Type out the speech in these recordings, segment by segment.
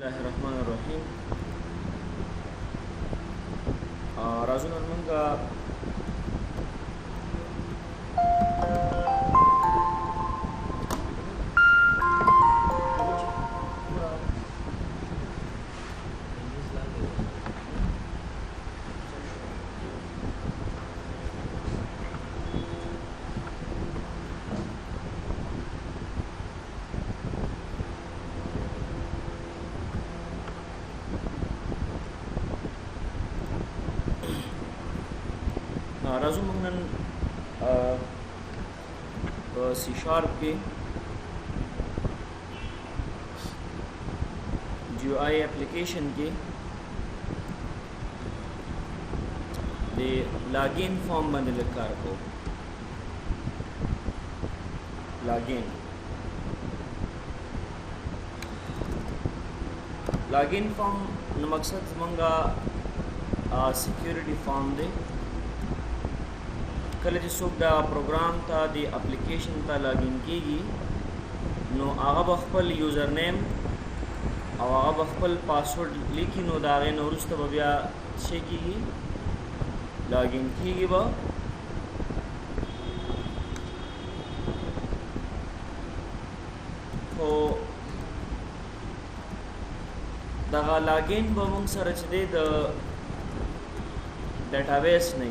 Bismillahirrahmanirrahim. Razuna manga razuma nan C# के GUI application के दे login form बाندې کار کو login form न मकसद मंगा सिक्योरिटी फॉर्म दे कल چې څوک دا پروګرام ته د اپلیکیشن ته لاګین کیږي نو هغه خپل یوزر نیم او هغه خپل پاسورډ لیکي نو دا غي نو وروسته بیا شي کیږي لاګین کیږي به او دا لاګین به موږ سره چې د ډیټابیس نه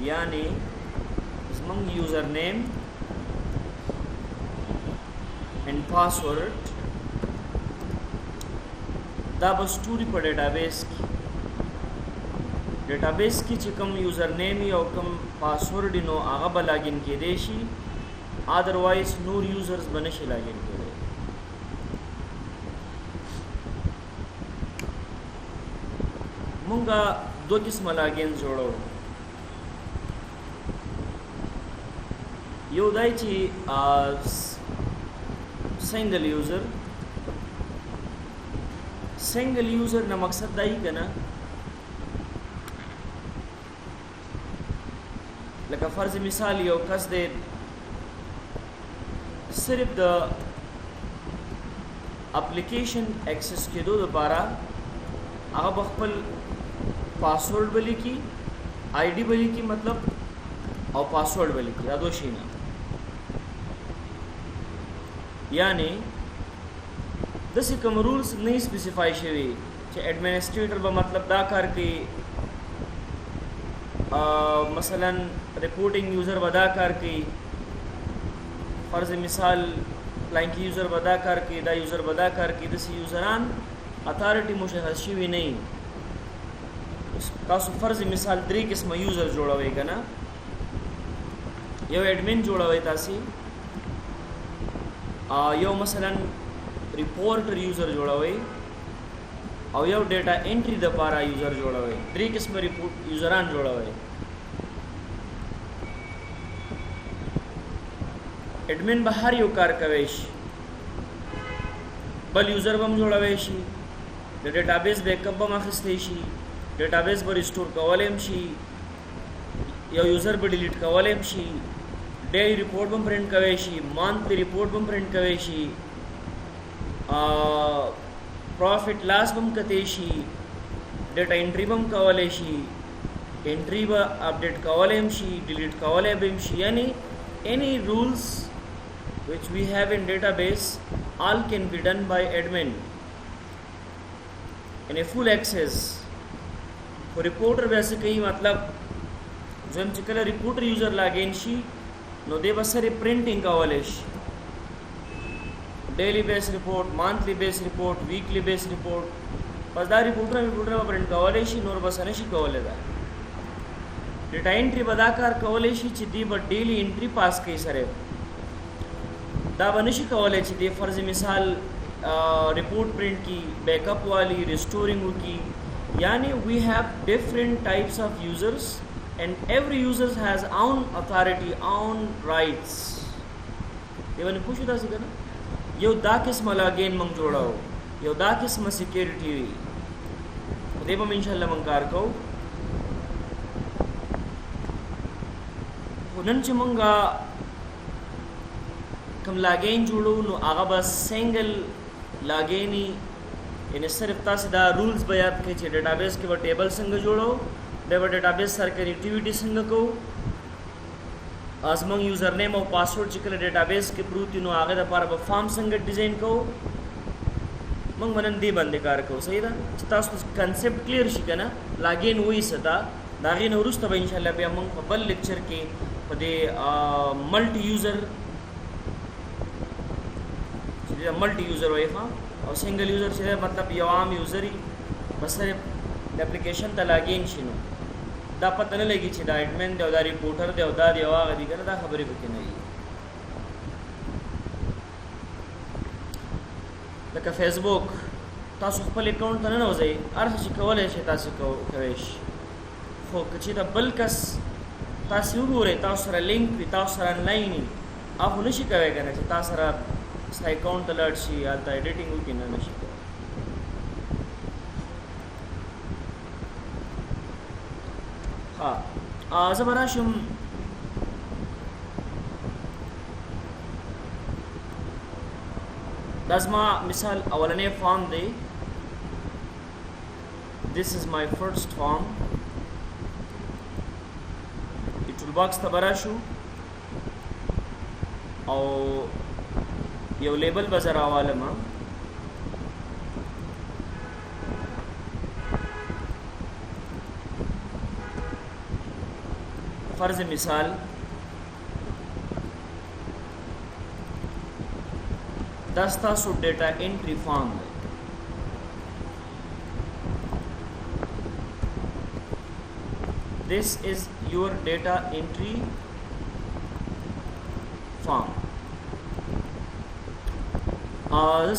यानी among username and password دا بس ټوري په ډیټابیس کې چې کوم یوزرنیم او کوم پاسورډ نو هغه به لاګین کېدی شي اذروایز نور یوزرز به نشي لاګین کېدی مونږه دوه قسمه لاګین جوړو یو دای چې سنگل یوزر نه مقصد دای کنه لکه فرض مثال یو کس دې صرف د اپلیکیشن ایکسس کېدو لپاره هغه خپل پاسورډ بلی کی آی ډی بلی کی مطلب او پاسورډ بلی کی دا دو شي نه यानी दसी कम रूल्स नहीं स्पेसिफाई शवी कि एडमिनिस्ट्रेटर बा मतलब दा कर के मसलन रिपोर्टिंग यूज़र बदा कर के फ़र्ज़ मिसाल क्लाइंट यूज़र बदा कर के दा यूज़र बदा कर के दसी यूज़रान अथॉरिटी मुशख़्ख़स शवी नहीं कासु फ़र्ज़ मिसाल 3 किस्म यूज़र जोड़ावेगा ना यो एडमिन जोड़ावे तासी یو مثلا ریپورټر یوزر جوړوي او یو ډیټا انټری د لپاره یوزر جوړوي درې قسمه ریپورټ یوزران جوړوي اډمن به هر یو کار کوي شي بل یوزر هم جوړوي شي د ډیټابیس بیک اپ هم اخیستي شي ډیټابیس به ریسټور کولای شي یو یوزر به ډیلیټ کولای شي डेली रिपोर्ट बम प्रिंट कवे शी मंथली रिपोर्ट बम प्रिंट कवे शी प्रॉफिट लॉस बम कते she data entry bomb Kavle she entry ब अपडेट कवले शी डिलीट कवले बम शी यानी any rules which we have in database all can be done by admin in a full access for reporter वैसे कई मतलब जो हम चिकला reporter user लागेन शी नो दे बसरे प्रिंटिंग कवले she daily base report monthly base report weekly base report बस दा रिपोर्टर प्रिंट कवले शी नोर बसने शी कवले दा डेटा एंट्री बदाकार कवले शी चिदी ब डेली एंट्री पास कई सरे दा बनशी कवले चिदी फर्ज मिसाल रिपोर्ट प्रिंट की बैकअप वाली रिस्टोरिंग की यानी we have different types of users and every user has own authority own rights देवने पूछो दा सी करना यो दा किस्म लॉगिन मंग जोड़ाओ यो दा किस्म सिक्योरिटी देव हम इंशाल्लाह मंकार को नन چې مونږه کوم لاګین جوړو نو هغه بس سنگل لاګینی یعنی صرف تاسو دا رولز به یاد کړئ چې ډیټابیس کې به ټیبل څنګه جوړو، بیا به ډیټابیس سره کنیکټیویټي څنګه کوو، زموږ یوزر نیم او پاسورډ چې کله ډیټابیس کې پروت وي نو هغه دپاره به فارم څنګه ډیزاین کوو. موږ به نن دې باندې کار کوو. صحیح ده چې تاسو کنسپټ کلیر شي که نه، لاګین وایي څه ده، د هغې نه وروسته به انشاءالله بیا موږ په بل لیکچر کې په دې ملټي یوزر چې ملټي یوزر وایي او سنگل یوزر چې مطلب یو عام یوزر وي بس صرف د اپلیکیشن ته لاګین شي نو دا پته نه لګي چې دا ایډمن دی او دا ریپورټر دی او دا دی او هغه دی که نه، دا خبرې پکې نه وي. لکه فیسبوک تاسو خپل اکاونټ ته ننوځئ، هر څه چې کولی شئ تاسو کوی شئ، خو که چېرته بل کس تاسې وګورئ تاسو سره لینک وي، تاسو سره انلاین وي، هغه خو نه شي کوی که نه چې تا سره ستا اکاونټ ته لاړ شي هلته ایډیټینګ وکړي، نه شي کوی. زه به راشم دا زما مثال اولنی فارم دی. This is my first form. ټول باکس ته به راشو او یو لیبل به زه راوالم فرض مثال دا ستاسو ډیټا انټری فارم دی. This is your data entry form.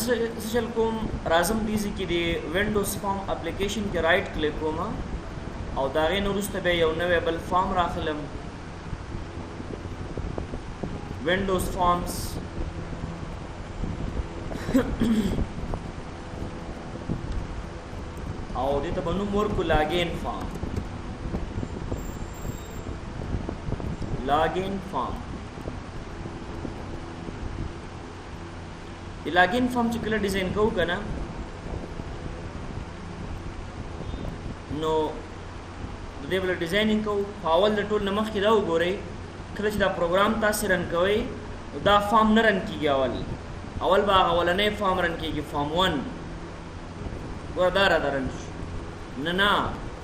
زه چل کوم راځم دیزی کې د وینډوز فارم اپلیکیشن کې رائټ کلیک کوم او د هغې نه وروسته بیا یو نوی بل فارم راخلم، وینډوز فارمز او دې ته به نوم ورکړو لاګین فارم. لاګین فارم د لاګین فارم چې کله ډیزاین کوو که نه نو د دې بله ډیزاینینګ کوو. خو اول د ټول نه مخکې دا وګورئ کله چې دا پروګرام تاسې رن کوئ نو دا فارم نه رن کېږي، اول به هغه اولنی فارم رن کېږي، فارم 1 ګوره دا راته رن شو. نه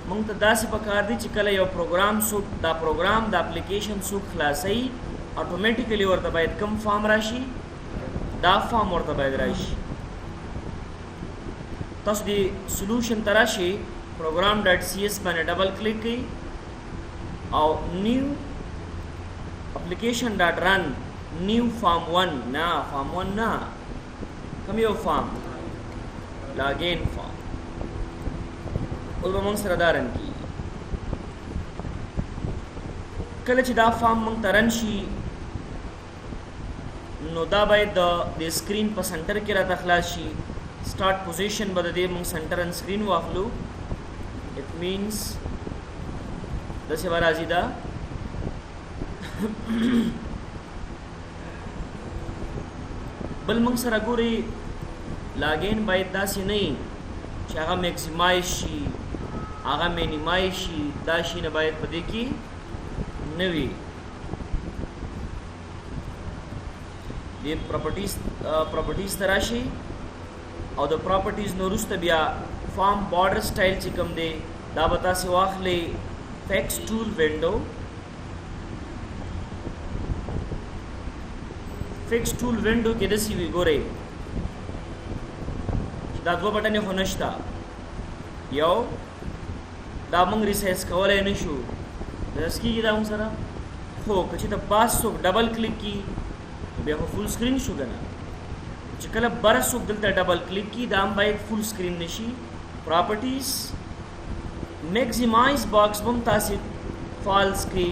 موږ ته داسې پکار دي چې کله یو پروګرام څوک دا پروګرام د اپلیکیشن څوک خلاصوي اټومیټیکلی ورته باید کم فارم راشي، دا فارم ورته باید راشي. تاسو د سلوشن ته راشئ، پروګرام ډاټ سی ایس باندې ډبل کلیک کړئ او نیو اپلیکیشن ډاټ رن نیو فارم 1 نه فارم 1 نه کوم یو فارم لاګین فارم اوس به موږ سره دا رن کېږي. کله چې دا فارم موږ ته رن شي نو دا باید د سکرین په سنټر کې راته خلاص شي. سٹارټ پوزیشن به د دې موږ سنټر ان سکرین واخلو. اټ مینس داسې به راځي دا بل موږ سره ګورئ لاګین باید داسې نه وي چې هغه میکسیمایز شي هغه مینیمایز شي، دا شي نه باید په دې کې نه وي. دې پراپرټیز ته راشي او د پراپرټیز نه وروسته بیا فارم بارډر سټایل چې کوم دی دا به تاسې واخلئ فیکس ټول وینډو. فیکس ټول وینډو کې داسې وي ګورئ چې دا دوه بټنې خو نشته، یو دا موږ ریسایز کولی نه شو، داسې کېږي دا موږ سره. خو که چې د باز څوک ډبل کلیک کي بیا خو فول سکرین شو که نه، چې کله بره څوک دلته ډبل کلیک کي دا هم باید فول سکرین نشي. پراپرټیز میکسیمایز باکس به هم تاسې فالس کړي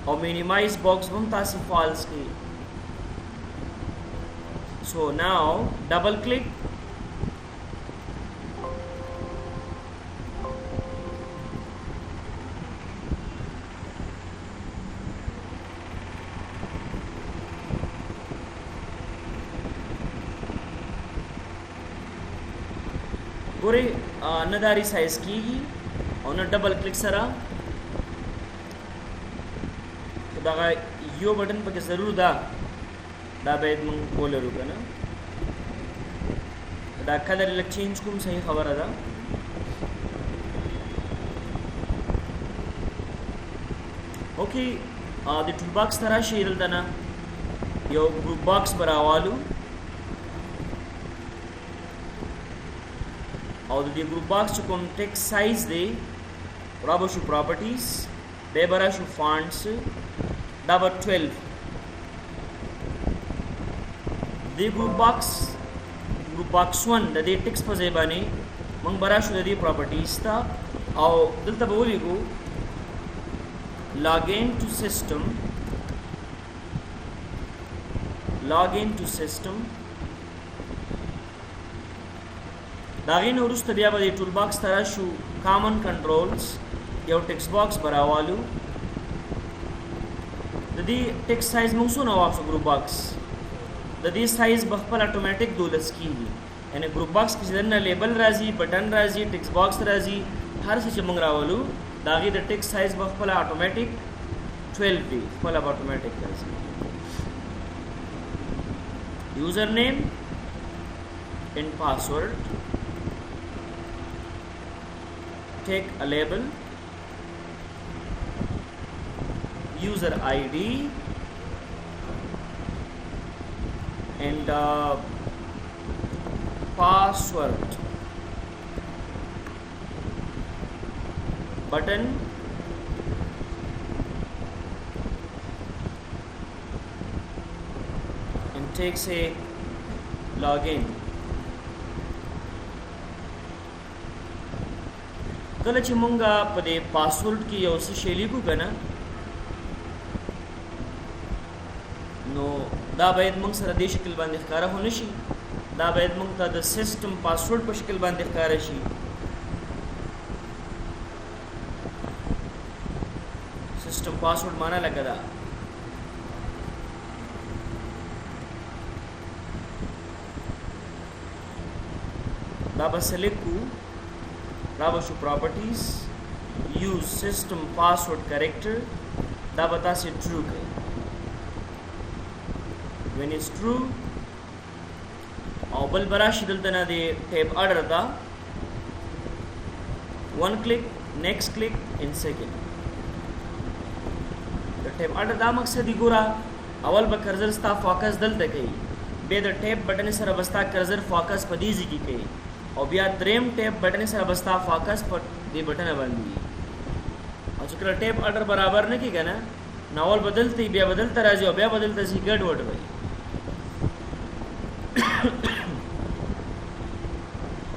او مینیمایز باکس به هم تاسې فالس کړي. سو ناو ډبل کلیک ګوري نه دا ریسایز کیږي او نه ډبل کلیک سره دا یو بٹن پکې ضرور دا باید مونږ ولرو کنه دا کلر لک چینج کوم صحیح خبره ده اوکې د ټول باکس ترا شي دلته نه یو ګروپ باکس براوالو او د دې ګروپ باکس چې کوم ټیکسټ سایز دی رابو شو پراپرټیز به برا شو فونټس دا به 12 د ګروپ باکس 1 د دې ټیکسټ په ځای باندې موږ برا شو د دې پراپرټیز تا او دلته به ولیکو log into system داغین ورسته بیا به ټول باکس ترا شو کامن کنټرولز یو ټیکسټ باکس براوالو د دې ټیکسټ سایز موږ سونه واپس ګروپ باکس د دې سایز بخپل اتوماتیک دولس کیږي یعنی ګروپ باکس کې ځنه لیبل راځي بٹن راځي ټیکسټ باکس راځي هر څه چې موږ راولو داغه د ټیکسټ سایز بخپل اتوماتیک 12 دی خپل اتوماتیک راځي یوزر نیم and password take a label user ID and password button and takes a login کله چې مونږه په دې پاسورډ کې یو څه شی لیکو کنه نو دا باید مونږ سره د شکل باندې ښکارا هونه شي دا باید مونږ ته د سیستم پاسورډ په شکل باندې ښکارا شي سیستم پاسورډ معنا لګا دا بس لیکو راو شو properties use system password character دا بتا سے true ہے when it's true او بل براش دلتنا دے tab order دا one click next click in second the tab order دا مقصد ګورا اول به کرزر ستا فوکس دلته کوي به د tab بٹن سره بستا کرزر فوکس پدیزي کی کوي او بیا دریم ټیپ بٹن سره بستا فوکس پر دی بٹن باندې او چې کله ټیپ آرډر برابر نه کیږي نه ناول بدلته بیا بدلته راځي او بیا بدلته شي ګډ وډ وي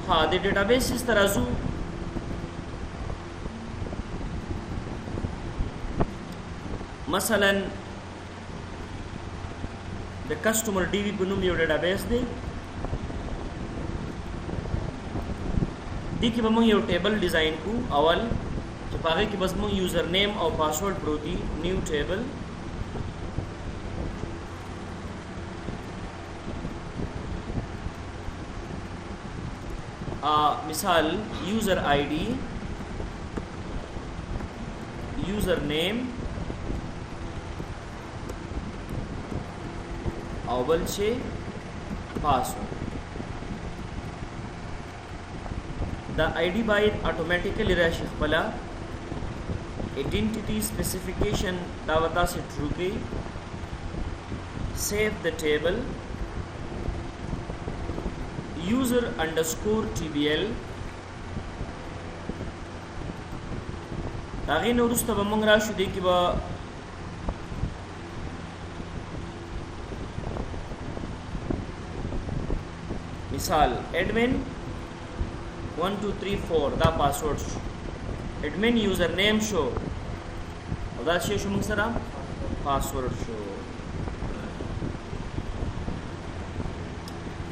ها د ډیټابیس اس ترازو مثلا د کسٹمر ډی وی په نوم یو ډیټابیس دی دی کې به موږ یو ټیبل ډیزاین کو اول چې پاره کې بس موږ یوزر نیم او پاسورډ پروتي نیو ټیبل مثال یوزر آئی ڈی یوزر نیم او بل شي پاسورډ the ID باید automatically راشي خپل identity specification دا وتا سے true کی save the table user underscore tbl داغه نو ورسته به موږ راشو دی کې به مثال admin 1 2 3 4 دا پاسورډ شو admin user name شو او دا شی شو موږ سره پاسورډ شو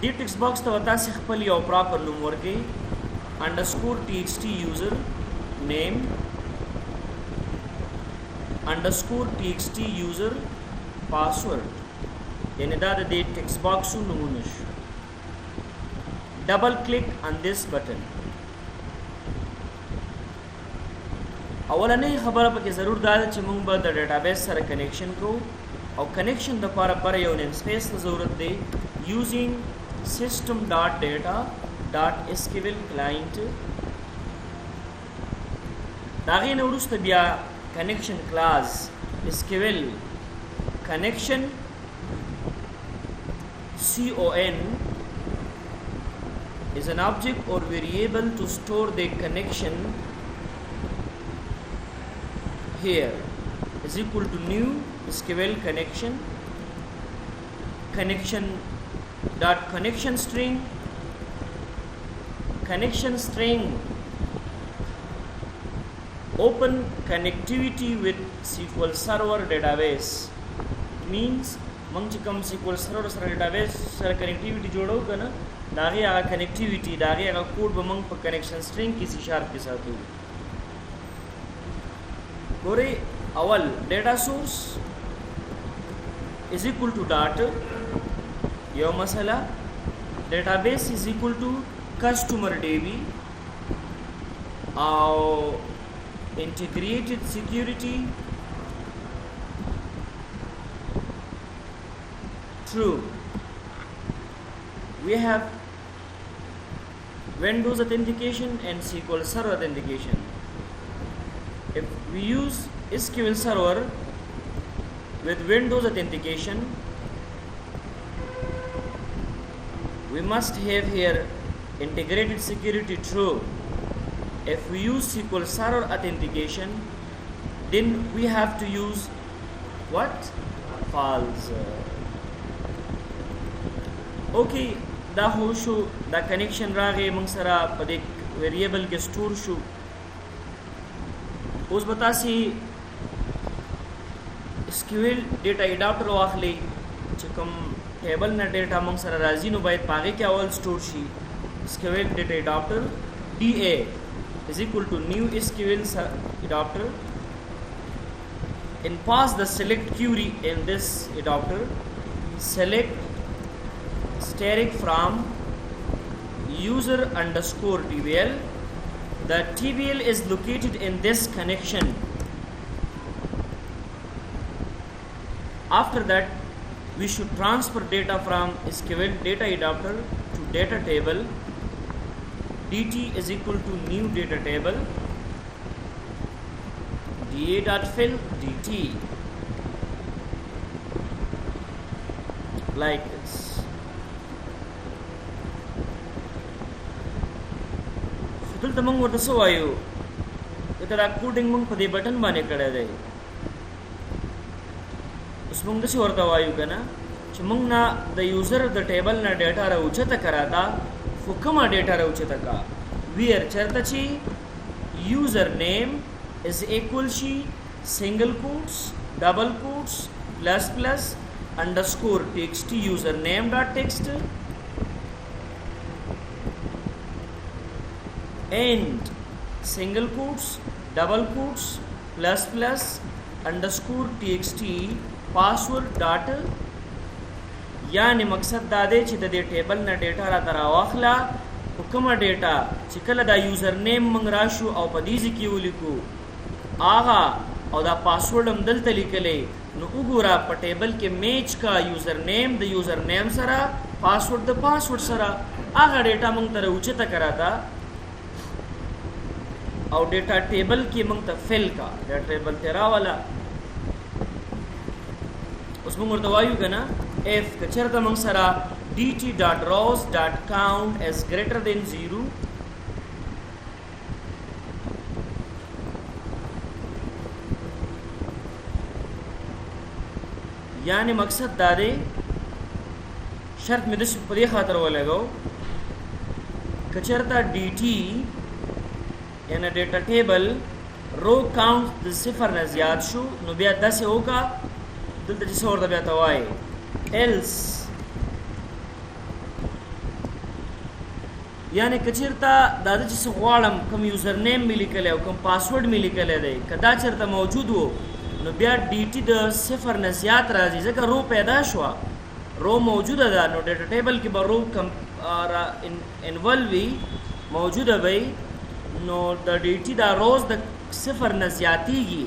دی ټیکس باکس ته وتا سي خپل یو پراپر نوم ورکي _txt user name _txt user password یعنی دا د دې ټیکس باکس نومونه شو double click on this button اولنې خبره پکې ضرور دا ده چې موږ به د ډیټابیس سره کنیکشن کوو او کنیکشن دپاره پر یو نیم سپیس ته ضرورت دی یوزینګ system.data.sql client د هغې نه وروسته بیا کنیکشن کلاس SQL connection CON is an object or variable to store the connection here is equal to new SQL connection connection string open connectivity with SQL Server database. It means موږ چې کوم SQL Server سره database سره connectivity جوړو کنه دا هغه connectivity دا هغه کوډ به موږ په connection string کې C# کې ساتو. ګورئ اول data source is equal to data یو مسله database is equal to customer DB او integrated security true. We have Windows authentication and SQL Server authentication. If we use SQL Server with Windows authentication, we must have here integrated security true. If we use SQL Server authentication, then we have to use what? False. Okay, دا هو شو دا کنیکشن راغی موږ سره په دې ویریبل کې سٹور شو. اوس به تاسې SQL ډیټا اډاپټر واخلئ چې کوم ټیبل نه ډیټا موږ سره راځي نو باید په هغې کې اول سٹور شي. SQL ډیټا اډاپټر DA is equal to new SQL adapter and pass the select query in this adapter. Select static from user underscore TBL. The TBL is located in this connection. After that, we should transfer data from SQL data adapter to data table. DT is equal to new data table. DA.fill DT like this. دلته موږ ورته څه وایو لکه دا کوډینګ موږ په دې بټن باندې کړی دی. اوس موږ داسې ورته وایو که نه چې موږ نه د یوزر د ټیبل نه ډیټا راوچته که راته خو کومه ډیټا راوچته که ویر چېرته چې یوزر نیم از ایکول شي سنګل کوټس ډبل کوټس پلس پلس انډرسکور ټیکسټ یوزر نیم ډاټ ټیکسټ and single quotes double quotes plus plus underscore txt password dot یعنی مقصد دا دی چې د دې ټیبل نه ډیټا راته راواخله خو کومه ډیټا چې کله دا یوزر نیم موږ راشو او په دې ځای کې ولیکو هغه او دا پاسورډ هم دلته لیکلی نو وګوره په ټیبل کې میچ کا یوزر نیم د یوزر نیم سره پاسورډ د پاسورډ سره هغه ډیټا موږ ته راوچته که راته او ډیټا ټیبل کې موږ ته فل کا ډیټا ټیبل ته راوله. اوس موږ ورته وایو که نه if که چېرته موږ سره dt.rows.count is greater than 0 یعنی مقصد دا دی شرط مې داسې په دې خاطر ولګو که چېرته dt یعنی ډیټا ټیبل رو کاؤنٹ د صفر نه زیات شو نو بیا داسې وکړه دلته چې څه ورته بیا ته وایي ایلس یعنی که چېرته دا ده چې څه غواړم کوم یوزر نیم مې لیکلی او کوم پاسورډ مې لیکلی دی که دا چېرته موجود و نو بیا ډي ټي د صفر نه زیات راځي ځکه رو پیدا شوه رو موجوده ده نو ډیټا ټیبل کې به رو انول وي موجوده وي نو د ډي ټي دا روز د صفر نه زیاتیږي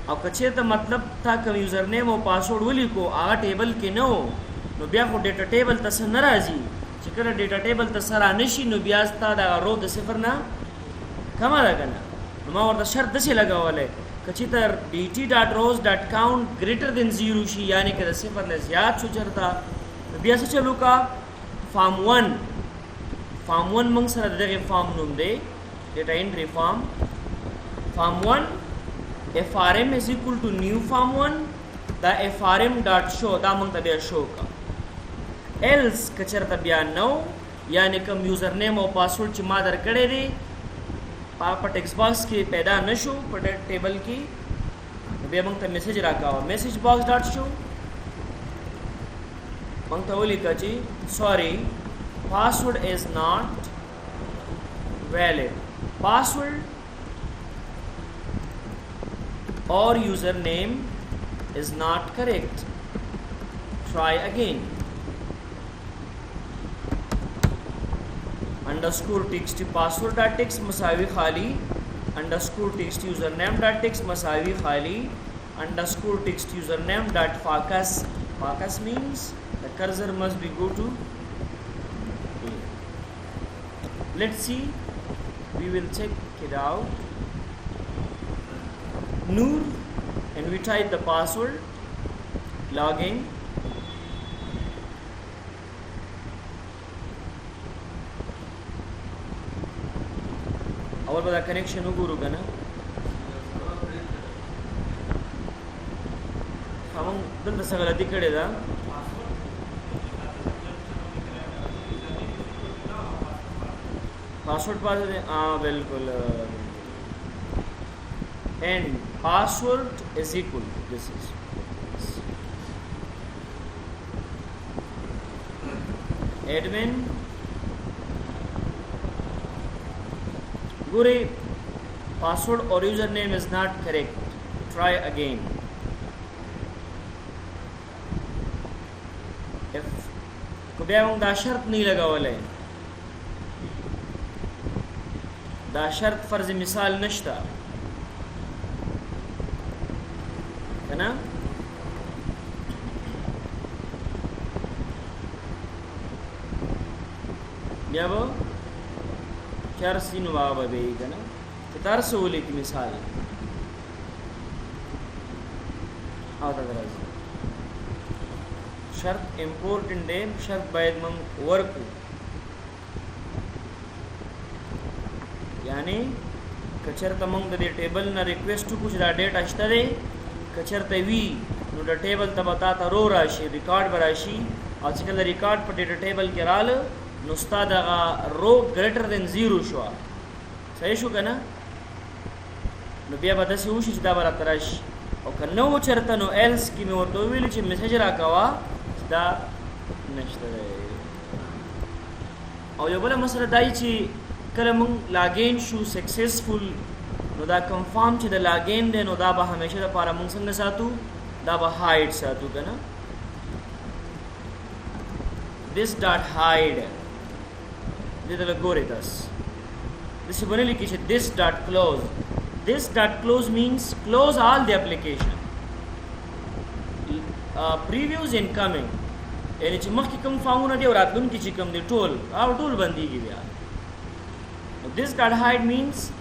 او که چېرته مطلب تا کوم یوزر نیم او پاسورډ ولیکو هغه ټیبل کې نه و نو بیا خو ډیټا ټیبل ته څه نه راځي چې کله ډیټا ټیبل ته څه رانشي نو بیا ستا دغه رو د صفر نه کمه ده که نه نو ما ورته شرط داسې لګولی که چې تر bt.rows.count greater than 0 شي یعنې که د صفر نه زیات شو چېرته نو بیا څه چلو کا فارم 1 موږ سره د دغې فارم نوم دی ډیټا انټري فارم 1 frm is equal to new farm 1 دا frm dot show دا موږ ته بیا شو کا else که چېرته بیا نو یعنې کوم یوزر نیم او پاسورډ چې ما درکړی دی په ټیکسټ باکس کې پیدا نشو په ټیبل کې بیا موږ ته میسج راکاوه میسج باکس ډاټ شو موږ ته ولیکه چې سوري password is not valid password or username is not correct try again underscore text password dot text masawi khali underscore text username dot text masawi khali underscore text username dot focus means the cursor must be go to let's see we will check it out Noor and we type the password login اول به دا کنیکشن وګورو که نه همون دلته څه غلطي کړې ده पासवर्ड पास हाँ बिल्कुल and password is equal to this is admin Guri password or username is not correct try again if को बया हम दा शर्त नहीं लगावले دا شرط فرض مثال نشتا کنه بیا به چار سینو بابا به کنه تار سولی کی مثال او تا درازي شرط امپورټنټ دی شرط باید من ورکو یعنی کچرته موږ د دې ټیبل نه ریکویسټ وکړو چې دا ډیټ اشته دی کچرته وی نو د ټیبل ته به تا ته رو راشي ریکارډ به راشي او چې کله ریکارډ په ډیټا ټیبل کې راله نو ستا دغه رو ګریټر دین 0 شوه صحیح شو که نه نو بیا به داسې وشي چې دا به راته راشي او که نه و چېرته نو ایلس کې مې ورته وویلي چې میسج راکوه چې دا نشته دی او یو بله مسله دا چې کله موږ لاګین شو سکسسفل نو دا کنفارم چې د لاګین دی نو دا به همیشه دپاره موږ څنګه ساتو دا به هایډ ساتو که نه this dot hide دې ته ګورئ تاسو داسې به نه لیکي چې this dot close means close all the application previews incoming یعنی چې مخکې کوم فارمونه دي او راتلونکي چې کوم دي ټول بندېږي بیا this dot hide means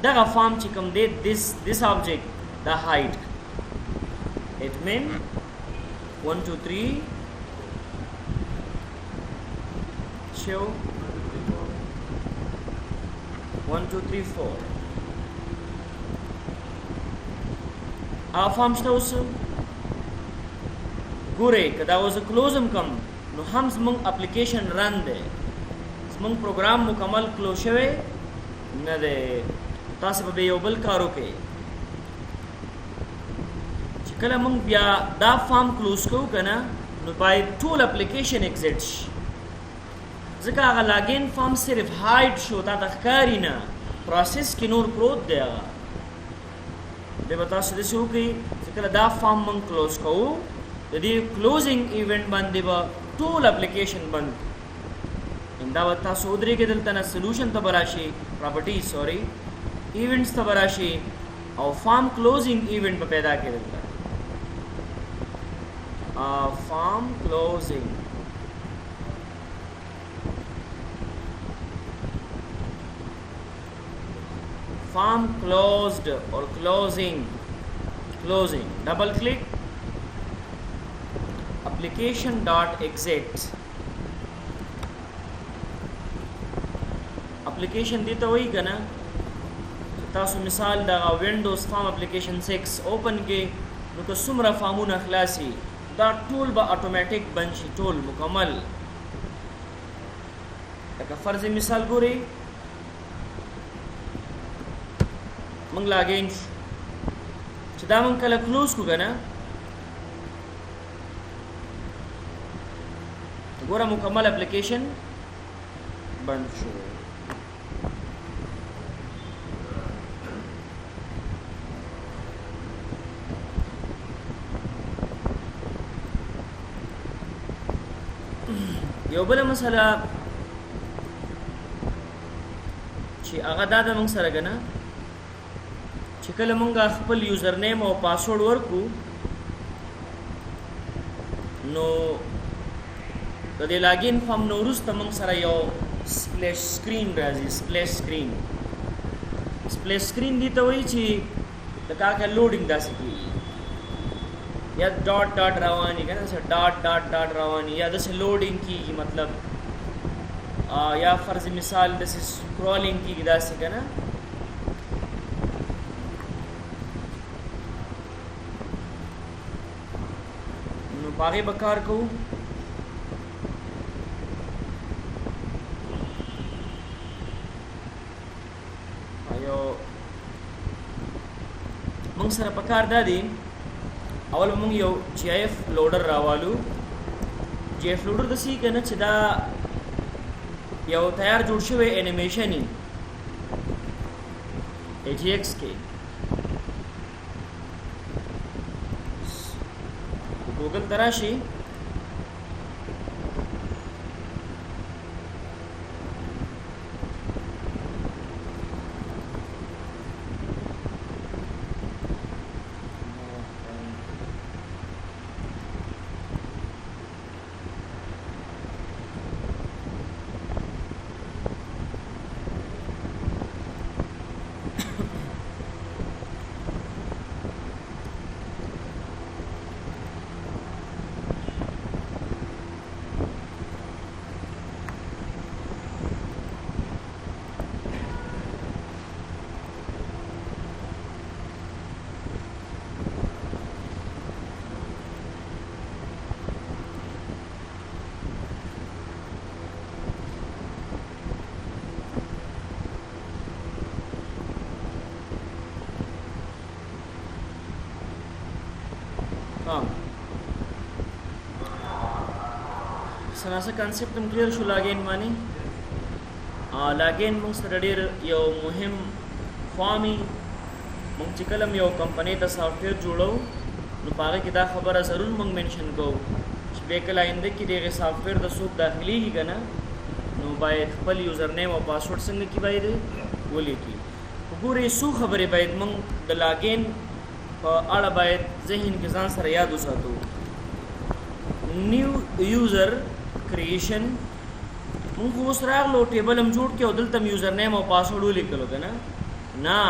دغه فارم چې کوم دی this object دا hide admin 1 2 3 show 1 2 3 4 فارم شته اوس ګورئ که دا اوس کلوز هم کم نو هم زموږ اپلیکیشن رن دی زموږ پروګرام مکمل کلوز شوی نه دی تاسو به یو بل کار وکړئ چې کله موږ بیا دا فارم کلوز کوو که نه نو باید ټول اپلیکیشن ایگزیټ شي ځکه هغه لاګین فارم صرف هایډ شو تا ته ښکاري نه پروسس کې نور پروت دی هغه بیا به تاسو داسې وکړئ چې کله دا فارم موږ کلوز کوو د دې کلوزینګ ایونټ باندې به ټول اپلیکیشن بند دا به تاسو ودرېږئ دلته نه سلوشن ته به راشئ پراپرټیز ایونټس ته به راشئ او فارم کلوزینګ ایونت په پیدا کېدل فارم کلوزینګ form closed or closing double click application dot exit application دیتا وی کنا تاسو مثال دا windows form application 6 open کې نو که څومره فارمونه خلاصي دا ټول به اتوماتیک بنشي ټول مکمل لکه فرض مثال ګوري منګ لاګین چې دا مونږ کله کلوز کو کنه ګوره مکمل اپلیکیشن بند شو یو بل مسله چې هغه دا د موږ سره کنه چې کله مونږه خپل یوزر نیم او پاسورډ ورکو نو د دې لاګین فارم نو وروسته مونږ سره یو سپلیش سکرین راځي سپلیش سکرین دي ته وایي چې د کاکه لوډینګ داسې کېږي یا ډاټ ډاټ رواني که نه ډاټ ډاټ ډاټ رواني یا داسې لوډینګ کېږي مطلب یا فرض مثال داسې سکرولینګ کېږي داسې که نه باغې به کار کوو یو موږ سره په کار دا دی اول موږ یو جی آی ایف لوډر راوالو جی ایف لوډر داسې که نه چې دا یو تیار جوړ شوی انیمیشن ای جی ایکس کې گوگل تراشی سناسه کانسپټ هم کلیر شو لاګین باندې لاګین موږ سره ډېر یو مهم فارمي موږ چې کله یو کمپنۍ ته سافټویر جوړو نو په هغه کې دا خبره ضرور موږ منشن کوو چې بیا کله آینده کې دغه سافټویر د څوک داخليږي که نه نو باید خپل یوزر نیم او پاسورډ څنګه کې باید ولیکي وګورئ څو خبرې باید موږ د لاګین په اړه باید ذهن کې ځان سره یاد وساتو نیو یوزر کریشن مونږ اوس راغلو ټیبل هم جوړ کړو دلته یوزر نیم او پاسورډ ولیکلو کنه نه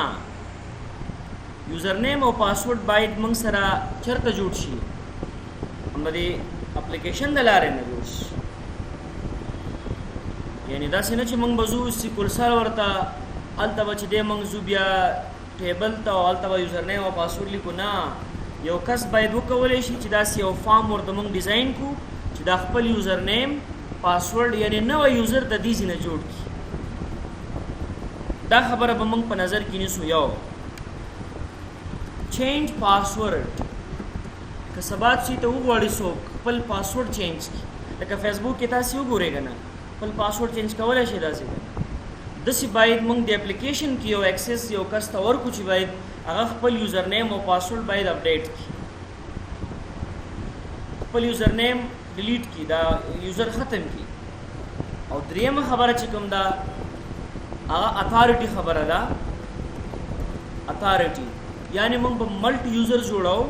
یوزر نیم او پاسورډ باید مونږ سره چرته جوړ شي همدې اپلیکیشن د لارې نه جوړ شي یعنی دا څنګه چې مونږ بزو سیکول سرور ته الته بچ دې مونږ زو بیا ټیبل ته الته یوزر نیم او پاسورډ لیکو نه یو کس باید وکولای شي چې دا یو فارم ورته مونږ ډیزاین کو چې دا خپل یوزر نیم پاسورډ یعنی نو یوزر د دې ځنه جوړ کی دا خبره به مونږ په نظر کې نیسو یو چینج پاسورډ که سبات شي ته وګورئ سو خپل پاسورډ چینج کی لکه فیسبوک کې تاسو وګورئ کنه خپل پاسورډ چینج کولای شي داسې دسی باید مونږ د اپلیکیشن کې یو ایکسس یو کس ته ورکو چې باید هغه خپل یوزر نیم او پاسورډ باید اپډیټ کی خپل یوزر نیم ډیلیټ کی دا یوزر ختم کی او دریمه خبره چې کوم دا هغه اتھارټي خبره ده اتھارټي यानी मोंग multi users जोड़ाओ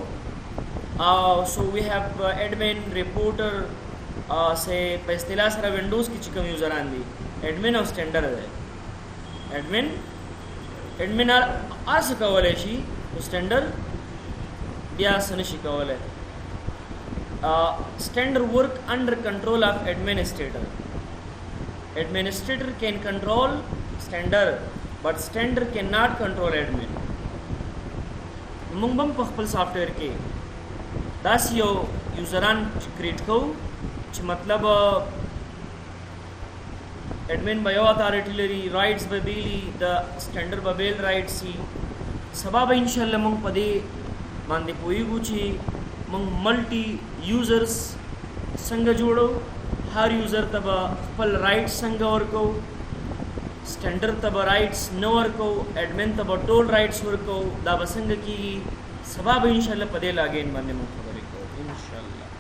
so we have admin reporter से पे इस्तेलाह सरा Windows की चिकम user आंदी एडमिन और स्टैंडर्ड है एडमिन आर शिकावल है शी स्टैंडर्ड बिया सन शिकावल है standard work under control of administrator can control standard but standard can not control admin मुंबम पखपल सॉफ्टवेयर के दास यो यूजरान क्रिएट को मतलब एडमिन बयो अथॉरिटी लरी राइट्स बबेली द स्टैंडर्ड बबेल राइट्स सी सबब इंशाल्लाह मंग पदे मांदे कोई गुची मंग मल्टी यूजर्स संग जोड़ो हर यूजर तब फल राइट्स संग और को स्टैंडर्ड तब राइट्स न और को एडमिन तब टोल राइट्स और को दा बसंग की सबब इंशाल्लाह पदे लागे इन बंदे मंग खबर को इंशाल्लाह।